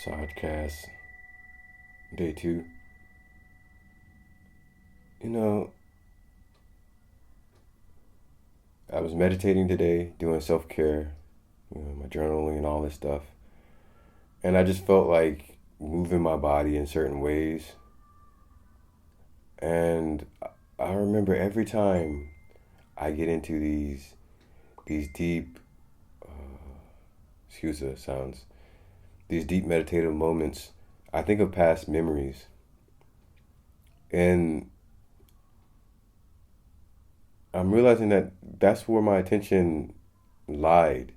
Sajcast, day two. You know, I was meditating today, doing self care, my journaling and all this stuff. And I just felt like moving my body in certain ways. And I remember every time I get into these deep, excuse the sounds, these deep meditative moments, I think of past memories. And I'm realizing that that's where my attention lied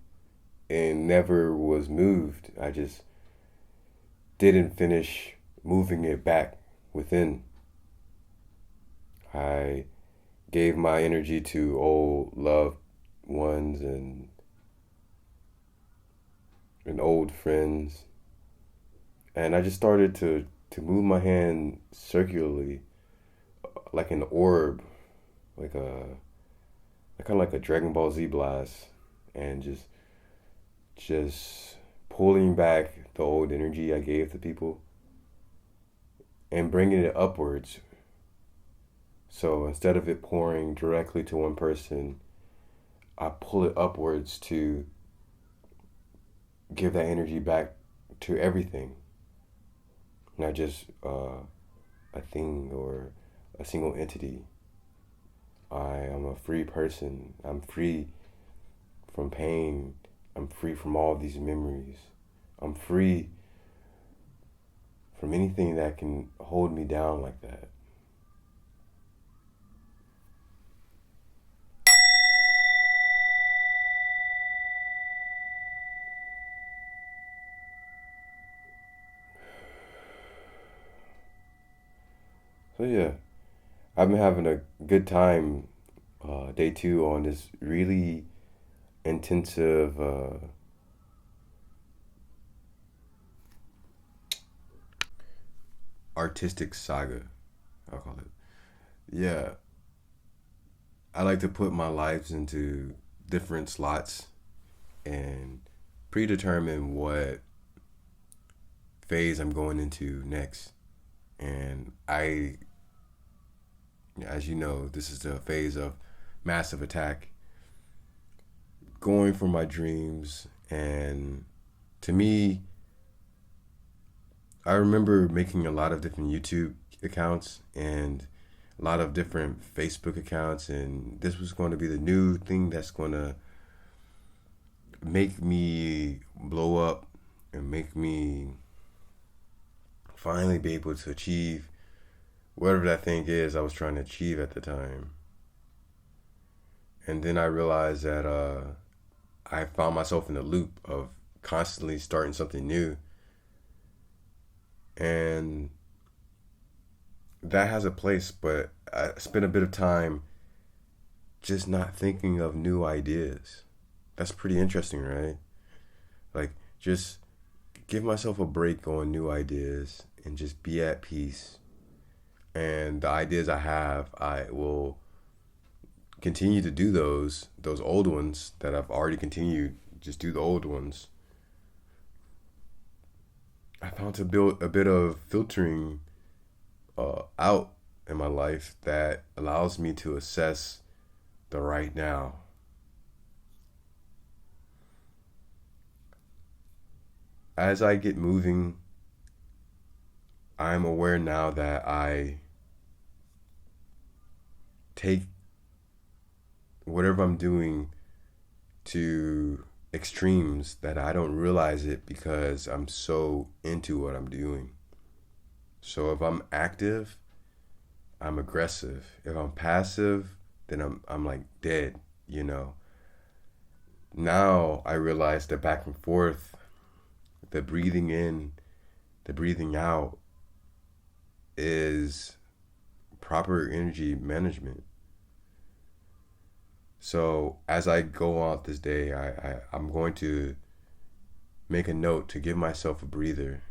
and never was moved. I just didn't finish moving it back within. I gave my energy to old loved ones and old friends. And I just started to move my hand circularly, like an orb, like a kind of like a Dragon Ball Z blast, and just pulling back the old energy I gave to people and bringing it upwards. So instead of it pouring directly to one person, I pull it upwards to give that energy back to everything, not just a thing or a single entity. I am a free person. I'm free from pain. I'm free from all these memories. I'm free from anything that can hold me down like that. So yeah, I've been having a good time day two on this really intensive artistic saga, I'll call it. Yeah, I like to put my lives into different slots and predetermine what phase I'm going into next. And as you know, this is the phase of massive attack, going for my dreams. And to me, I remember making a lot of different YouTube accounts and a lot of different Facebook accounts, and this was going to be the new thing that's going to make me blow up and make me finally be able to achieve whatever that thing is I was trying to achieve at the time. And then I realized that I found myself in a loop of constantly starting something new. And that has a place, but I spent a bit of time just not thinking of new ideas. That's pretty interesting, right? Like, just give myself a break on new ideas and just be at peace. And the ideas I have, I will continue to do those old ones that I've already continued, just do the old ones. I found to build a bit of filtering out in my life that allows me to assess the right now. As I get moving, I'm aware now that I take whatever I'm doing to extremes that I don't realize it because I'm so into what I'm doing. So if I'm active, I'm aggressive. If I'm passive, then I'm like dead, you know. Now I realize the back and forth, the breathing in, the breathing out is proper energy management. So as I go out this day, I'm going to make a note to give myself a breather.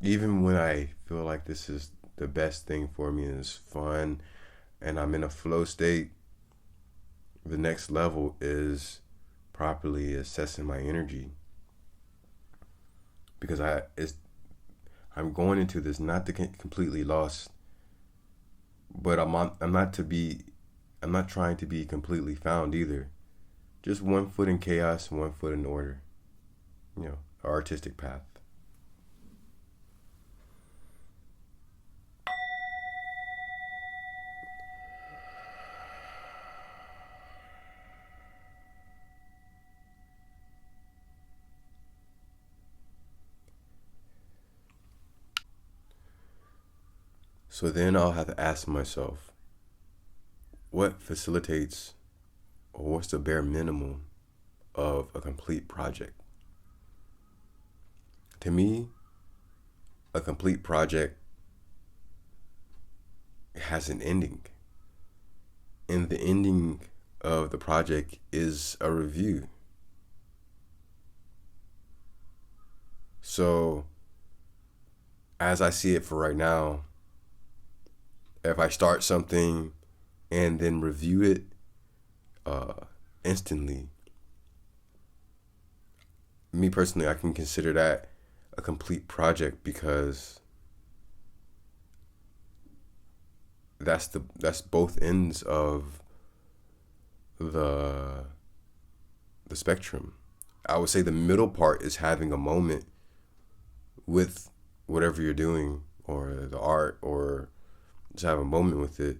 Even when I feel like this is the best thing for me and it's fun and I'm in a flow state, the next level is properly assessing my energy. because I'm going into this not to get completely lost, but I'm not trying to be completely found either. Just one foot in chaos, one foot in order. You know, artistic path. So then I'll have to ask myself, what facilitates, or what's the bare minimum of a complete project? To me, a complete project has an ending. And the ending of the project is a review. So, as I see it for right now, if I start something and then review it instantly, me personally, I can consider that a complete project because that's both ends of the the spectrum. I would say the middle part is having a moment with whatever you're doing or the art, or just have a moment with it.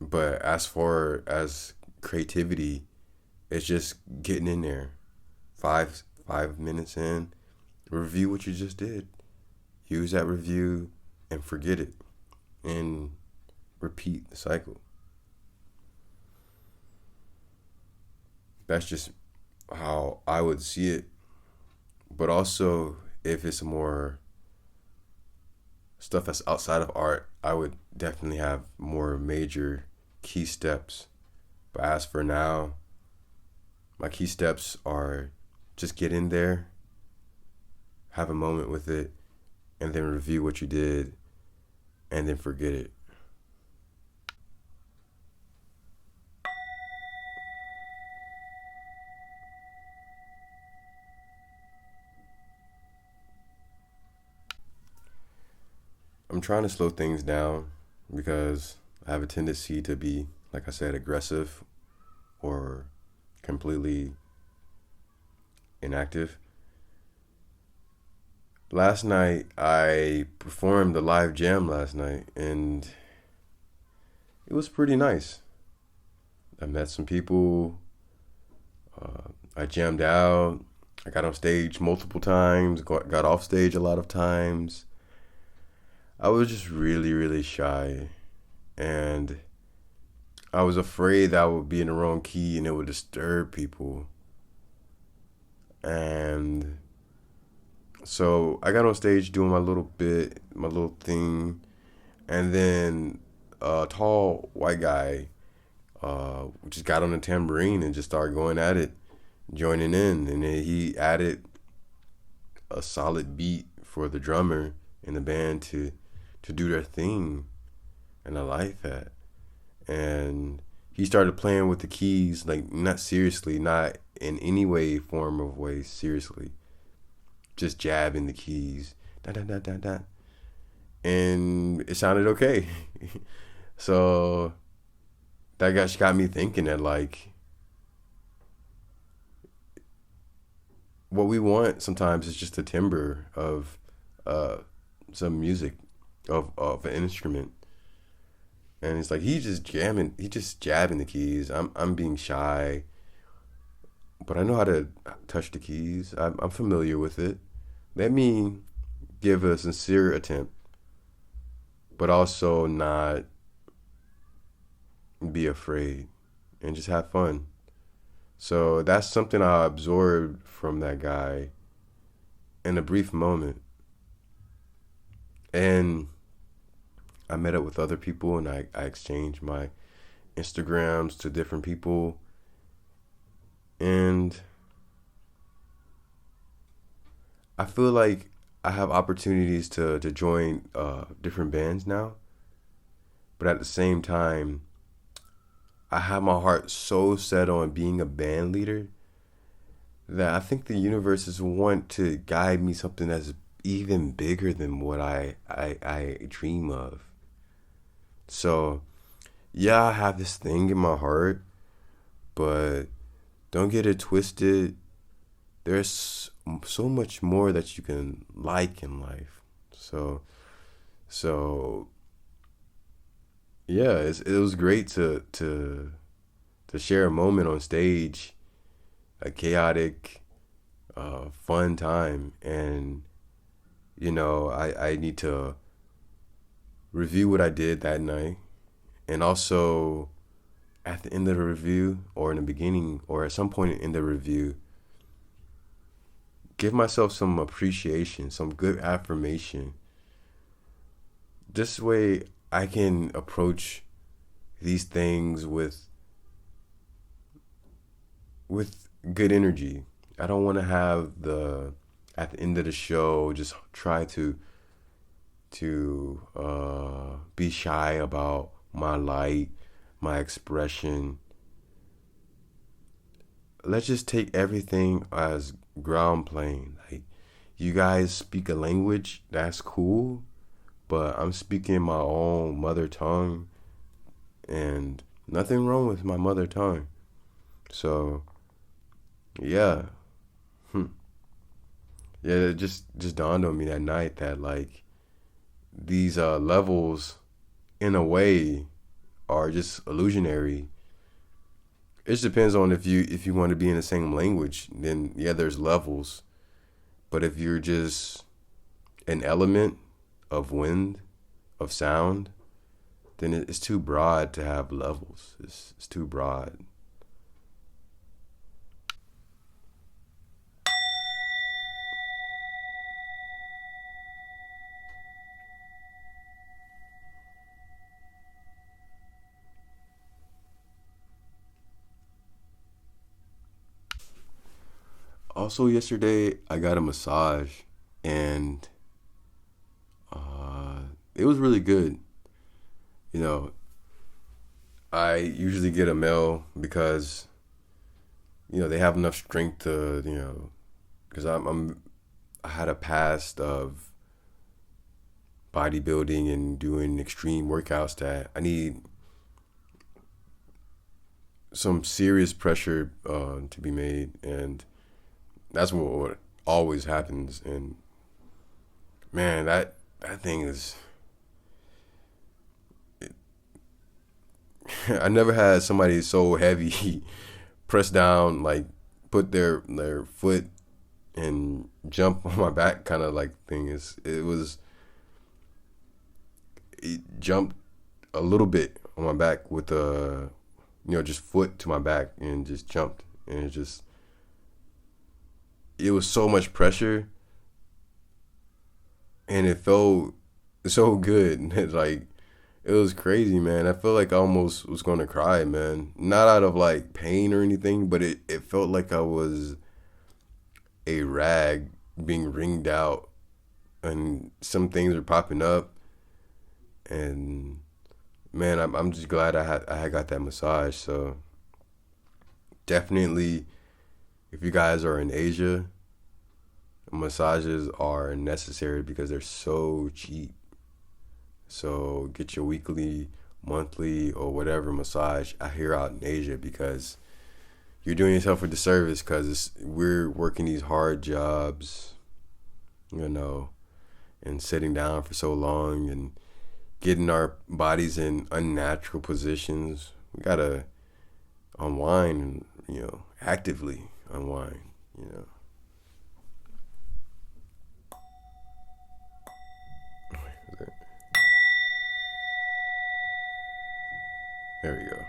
But as far as creativity, it's just getting in there. Five minutes in, review what you just did. Use that review and forget it, and repeat the cycle. That's just how I would see it. But also, if it's more stuff that's outside of art, I would definitely have more major key steps. But as for now, my key steps are just get in there, have a moment with it, and then review what you did, and then forget it. I'm trying to slow things down because I have a tendency to be, like I said, aggressive or completely inactive. Last night, I performed a live jam last night, and it was pretty nice. I met some people. I jammed out. I got on stage multiple times, got off stage a lot of times. I was just really, really shy. And I was afraid that I would be in the wrong key and it would disturb people. And so I got on stage doing my little bit, my little thing. And then a tall white guy just got on the tambourine and just started going at it, joining in. And then he added a solid beat for the drummer in the band to do their thing. And I like that. And he started playing with the keys, like not seriously, not in any way, form of way, seriously. Just jabbing the keys. Da da da da da. And it sounded okay. So that got me thinking that like what we want sometimes is just the timbre of uh some music of an instrument. And it's like he just jabbing the keys. I'm being shy, but I know how to touch the keys. I'm familiar with it. Let me give a sincere attempt, but also not be afraid and just have fun. So that's something I absorbed from that guy in a brief moment. And I met up with other people and I exchanged my Instagrams to different people. And I feel like I have opportunities to join different bands now. But at the same time, I have my heart so set on being a band leader that I think the universe is want to guide me something that's even bigger than what I dream of. So yeah, I have this thing in my heart, but don't get it twisted. There's so much more that you can like in life. So so yeah, it was great to share a moment on stage, a chaotic, fun time, and I need to review what I did that night, and also at the end of the review, or in the beginning, or at some point in the review, give myself some appreciation, some good affirmation. This way, I can approach these things with good energy. I don't want to have the at the end of the show just try to be shy about my light, my expression. Let's just take everything as ground plane. Like, you guys speak a language, that's cool, but I'm speaking my own mother tongue, and nothing wrong with my mother tongue. So yeah, yeah, it just dawned on me that night that, like, these levels, in a way, are just illusionary. It just depends on if you want to be in the same language. Then yeah, there's levels. But if you're just an element of wind, of sound, then it's too broad to have levels. It's too broad. Also, yesterday I got a massage, and uh, it was really good. You know, I usually get a male because they have enough strength to because I had a past of bodybuilding and doing extreme workouts that I need some serious pressure to be made, and that's what always happens. And man, that thing is. I never had somebody so heavy press down, like put their foot and jump on my back kind of like thing. It jumped a little bit on my back with just foot to my back, and just jumped, and it was so much pressure, and it felt so good. Like, it was crazy, man. I felt like I almost was gonna cry, man. Not out of like pain or anything, but it felt like I was a rag being wringed out, and some things are popping up. And man, I'm just glad I had got that massage. So definitely, if you guys are in Asia, massages are necessary because they're so cheap. So get your weekly, monthly, or whatever massage out here out in Asia, because you're doing yourself a disservice, because we're working these hard jobs, you know, and sitting down for so long, and getting our bodies in unnatural positions. We gotta unwind, and actively unwind. You know. There we go.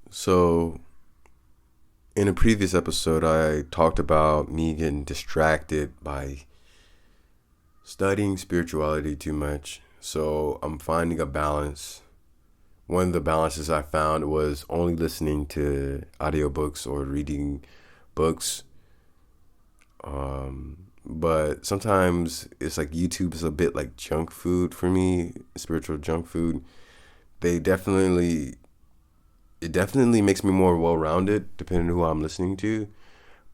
So, in a previous episode, I talked about me getting distracted by studying spirituality too much. So, I'm finding a balance. One of the balances I found was only listening to audiobooks or reading books, but sometimes it's like YouTube is a bit like junk food for me, spiritual junk food. They definitely it definitely makes me more well rounded depending on who I'm listening to.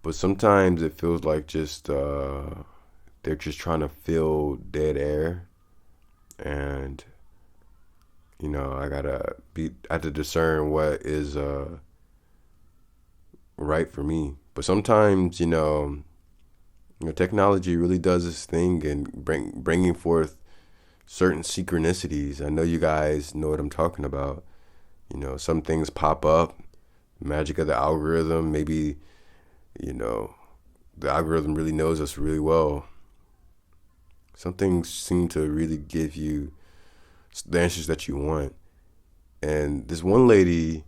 But sometimes it feels like just they're just trying to fill dead air, and I have to discern what is right for me. But sometimes technology really does this thing and bringing forth certain synchronicities. I know you guys know what I'm talking about. Some things pop up, magic of the algorithm. Maybe you know the algorithm really knows us really well. Some things seem to really give you the answers that you want. And this one lady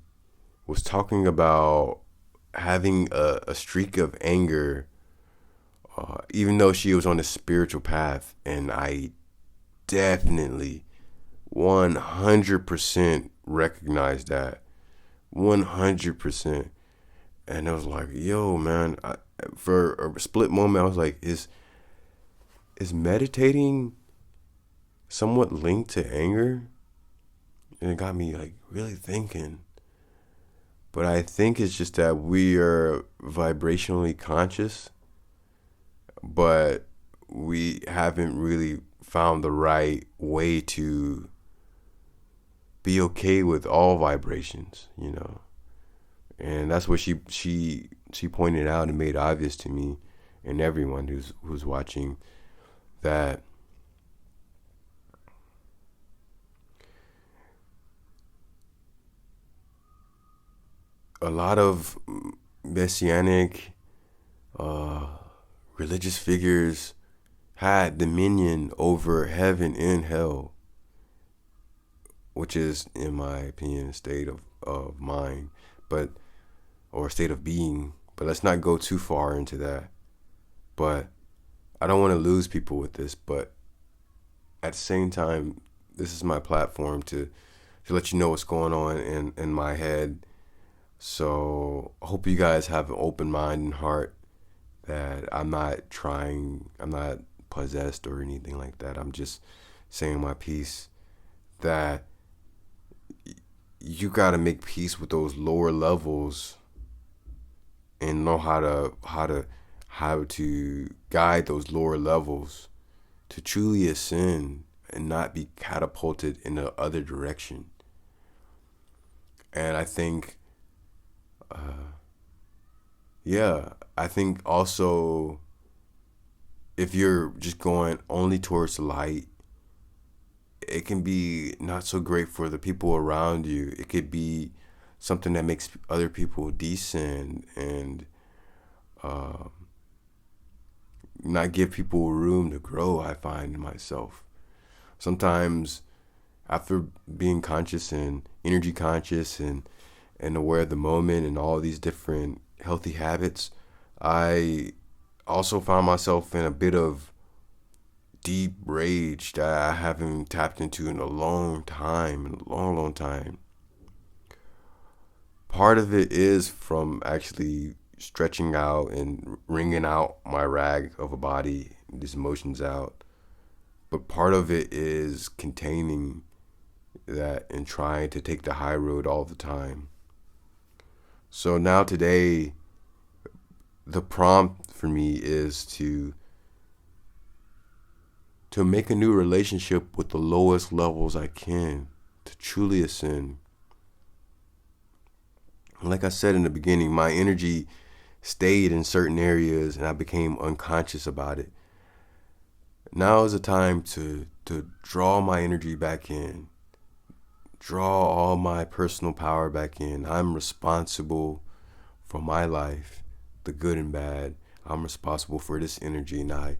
was talking about having a streak of anger, even though she was on a spiritual path. And I definitely 100% recognize that. 100%. And I was like, yo, man, for a split moment, I was like, is meditating somewhat linked to anger? And it got me like really thinking. But I think it's just that we are vibrationally conscious, but we haven't really found the right way to be okay with all vibrations. And that's what she pointed out and made obvious to me and everyone who's watching, that a lot of messianic uh, religious figures had dominion over heaven and hell, which is, in my opinion, a state of mind, but or a state of being. But let's not go too far into that. But I don't want to lose people with this. But at the same time, this is my platform to let you know what's going on in my head. So I hope you guys have an open mind and heart, that I'm not possessed or anything like that. I'm just saying my piece, that you got to make peace with those lower levels and know how to guide those lower levels to truly ascend and not be catapulted in the other direction. And I think I think also, if you're just going only towards the light, it can be not so great for the people around you. It could be something that makes other people descend and uh, not give people room to grow. I find in myself sometimes, after being conscious and energy conscious and aware of the moment and all these different healthy habits, I also found myself in a bit of deep rage that I haven't tapped into in a long time, long time. Part of it is from actually stretching out and wringing out my rag of a body, these emotions out. But part of it is containing that and trying to take the high road all the time. So now today, the prompt for me is to make a new relationship with the lowest levels I can, to truly ascend. Like I said in the beginning, my energy stayed in certain areas and I became unconscious about it. Now is the time to draw my energy back in, draw all my personal power back in. I'm responsible for my life, the good and bad. I'm responsible for this energy, and I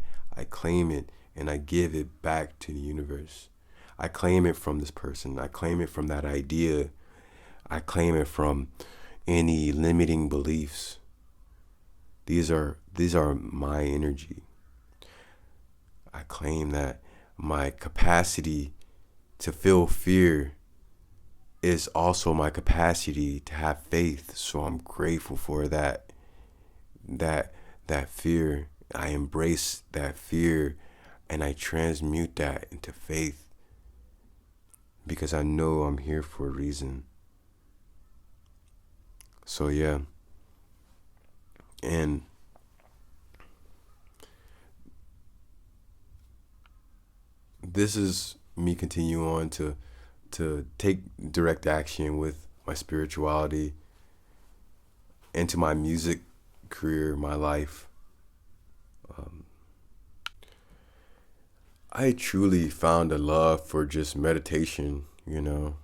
claim it and I give it back to the universe. I claim it from this person. I claim it from that idea. I claim it from any limiting beliefs. These are my energy. I claim that my capacity to feel fear is also my capacity to have faith. So I'm grateful for that fear I embrace that fear and I transmute that into faith because I know I'm here for a reason. So yeah, and this is me continue on to take direct action with my spirituality into my music career, my life. I truly found a love for just meditation, you know.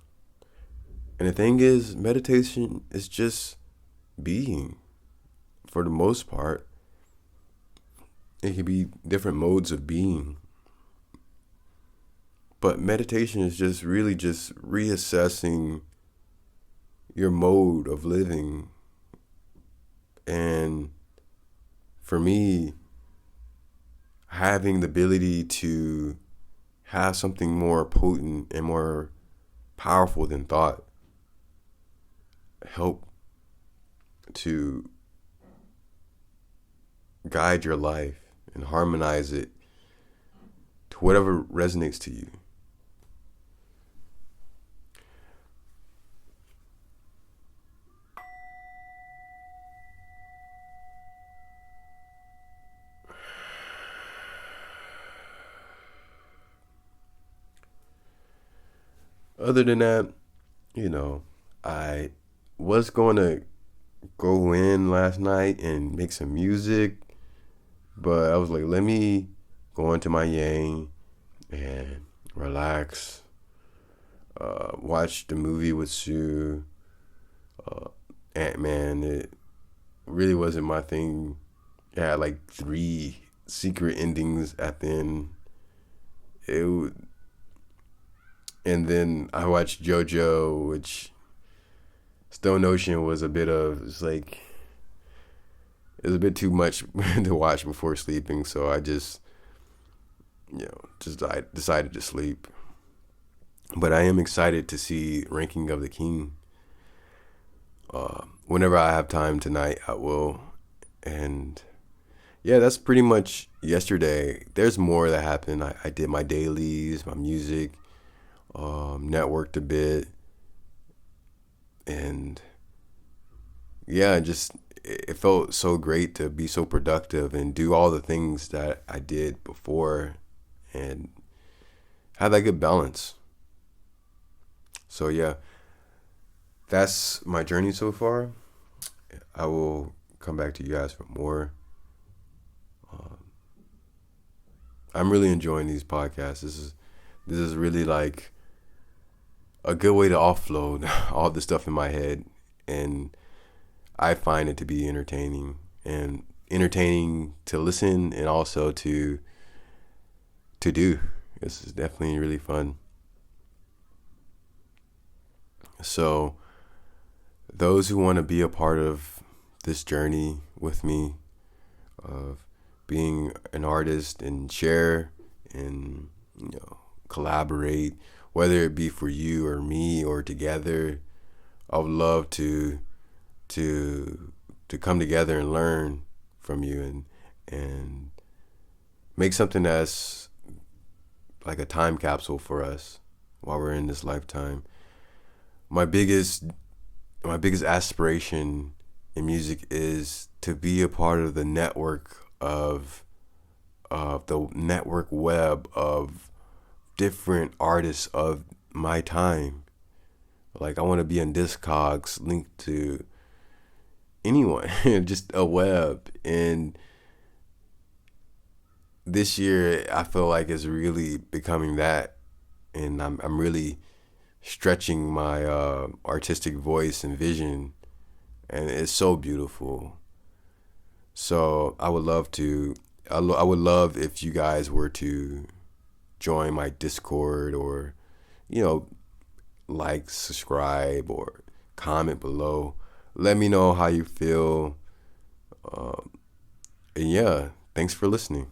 And the thing is, meditation is just being for the most part. It can be different modes of being. But meditation is just really just reassessing your mode of living. And for me, having the ability to have something more potent and more powerful than thought help to guide your life and harmonize it to whatever resonates to you. Other than that, you know, I was going to go in last night and make some music, but I was like, let me go into my yang and relax, watch the movie with Sue, Ant-Man. It really wasn't my thing. It had like 3 secret endings at the end. It and then I watched JoJo, which Stone Ocean was a bit of, it's like, it was a bit too much to watch before sleeping, so I just, I decided to sleep. But I am excited to see Ranking of the King. Whenever I have time tonight, I will. And yeah, that's pretty much yesterday. There's more that happened. I did my dailies, my music, networked a bit, and yeah, just it felt so great to be so productive and do all the things that I did before and have that good balance. So yeah, that's my journey so far. I will come back to you guys for more. I'm really enjoying these podcasts. This is really like a good way to offload all the stuff in my head, and I find it to be entertaining to listen and also to do. This is definitely really fun. So those who want to be a part of this journey with me of being an artist and share and collaborate, whether it be for you or me or together, I would love to come together and learn from you and make something that's like a time capsule for us while we're in this lifetime. My biggest aspiration in music is to be a part of the network of the network web of different artists of my time. Like, I want to be on Discogs linked to anyone, just a web. And this year, I feel like it's really becoming that, and I'm really stretching my artistic voice and vision, and it's so beautiful. So I would love to. I would love if you guys were to join my Discord, or you know, like, subscribe, or comment below. Let me know how you feel. And yeah, thanks for listening.